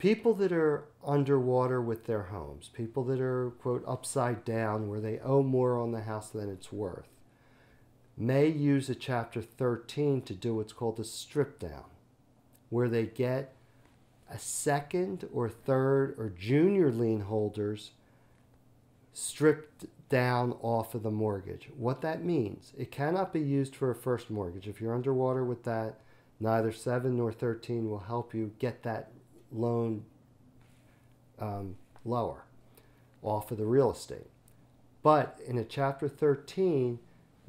People that are underwater with their homes, people that are, quote, upside down where they owe more on the house than it's worth, may use a Chapter 13 to do what's called a strip down, where they get a second or third or junior lien holders stripped down off of the mortgage. What that means, it cannot be used for a first mortgage. If you're underwater with that, neither 7 nor 13 will help you get that loan lower off of the real estate. But in a Chapter 13,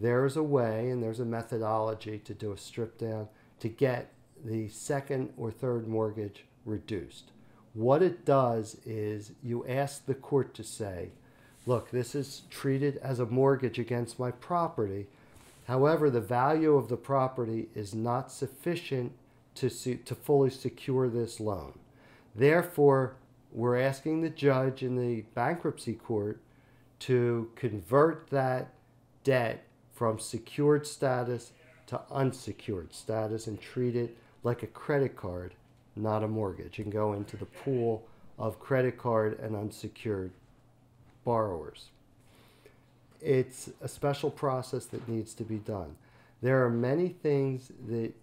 there's a way and there's a methodology to do a strip down to get the second or third mortgage reduced. What it does is you ask the court to say, look, this is treated as a mortgage against my property. However, the value of the property is not sufficient to fully secure this loan. Therefore, we're asking the judge in the bankruptcy court to convert that debt from secured status to unsecured status and treat it like a credit card, not a mortgage, and go into the pool of credit card and unsecured borrowers. It's a special process that needs to be done. There are many things that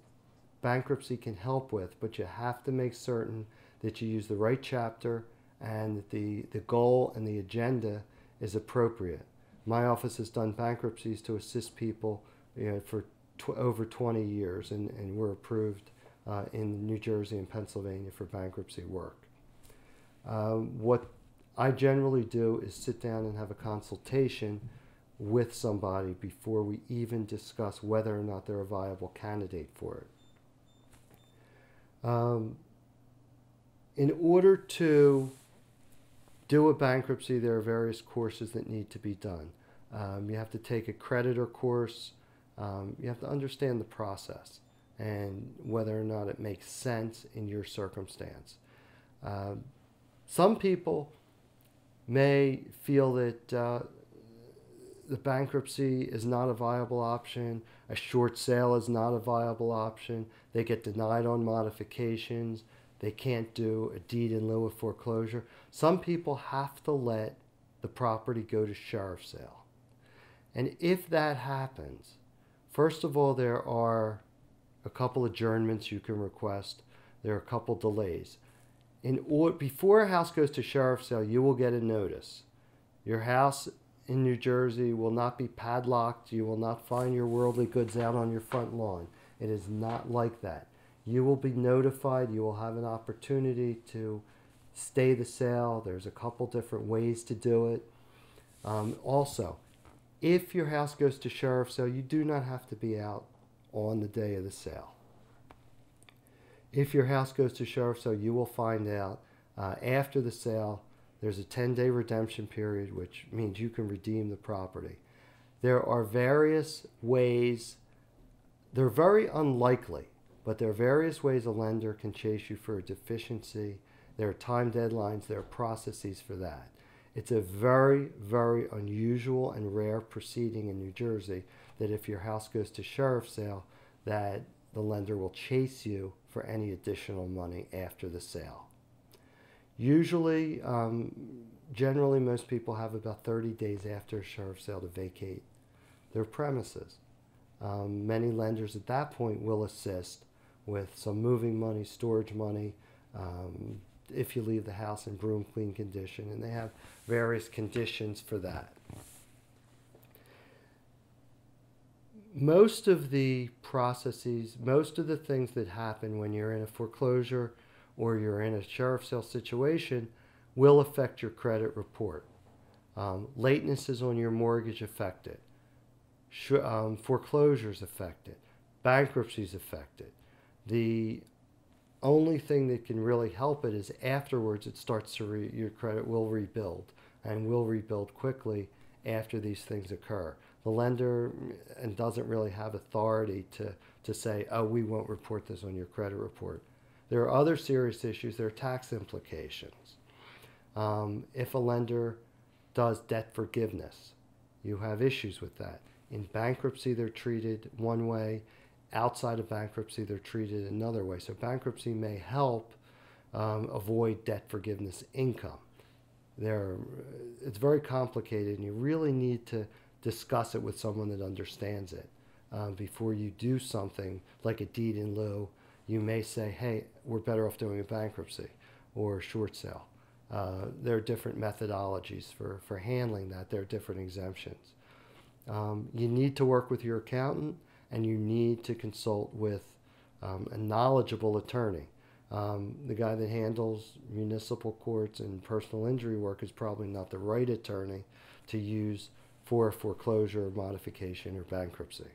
bankruptcy can help with, but you have to make certain that you use the right chapter and that the goal and the agenda is appropriate. My office has done bankruptcies to assist people, for over 20 years, and we're approved in New Jersey and Pennsylvania for bankruptcy work. What I generally do is sit down and have a consultation with somebody before we even discuss whether or not they're a viable candidate for it. In order to do a bankruptcy, there are various courses that need to be done. You have to take a creditor course. You have to understand the process and whether or not it makes sense in your circumstance. Some people may feel that the bankruptcy is not a viable option, a short sale is not a viable option, they get denied on modifications, they can't do a deed in lieu of foreclosure. Some people have to let the property go to sheriff's sale. And if that happens, first of all, there are a couple adjournments you can request. There are a couple delays. Before a house goes to sheriff's sale, you will get a notice. Your house in New Jersey will not be padlocked. You will not find your worldly goods out on your front lawn. It is not like that. You will be notified. You will have an opportunity to stay the sale. There's a couple different ways to do it. Also, if your house goes to sheriff's sale, you do not have to be out on the day of the sale. If your house goes to sheriff's sale, you will find out after the sale. There's a 10-day redemption period, which means you can redeem the property. There are various ways. They're very unlikely, but there are various ways a lender can chase you for a deficiency. There are time deadlines. There are processes for that. It's a very, very unusual and rare proceeding in New Jersey that if your house goes to sheriff's sale, that the lender will chase you for any additional money after the sale. Usually, generally, most people have about 30 days after a sheriff's sale to vacate their premises. Many lenders at that point will assist with some moving money, storage money, if you leave the house in broom clean condition, and they have various conditions for that. Most of the processes, most of the things that happen when you're in a foreclosure or you're in a sheriff's sale situation will affect your credit report. Latenesses on your mortgage affect it. Foreclosures affect it. Bankruptcies affect it. The only thing that can really help it is afterwards it starts to your credit will rebuild, and will rebuild quickly after these things occur. The lender doesn't really have authority to say, oh, we won't report this on your credit report. There are other serious issues. There are tax implications. If a lender does debt forgiveness, you have issues with that. In bankruptcy, they're treated one way. Outside of bankruptcy, they're treated another way. So bankruptcy may help avoid debt forgiveness income. There, it's very complicated, and you really need to discuss it with someone that understands it before you do something like a deed in lieu. You may say, "Hey, we're better off doing a bankruptcy or a short sale." There are different methodologies for handling that. There are different exemptions. You need to work with your accountant, and you need to consult with a knowledgeable attorney. The guy that handles municipal courts and personal injury work is probably not the right attorney to use for a foreclosure, modification, or bankruptcy.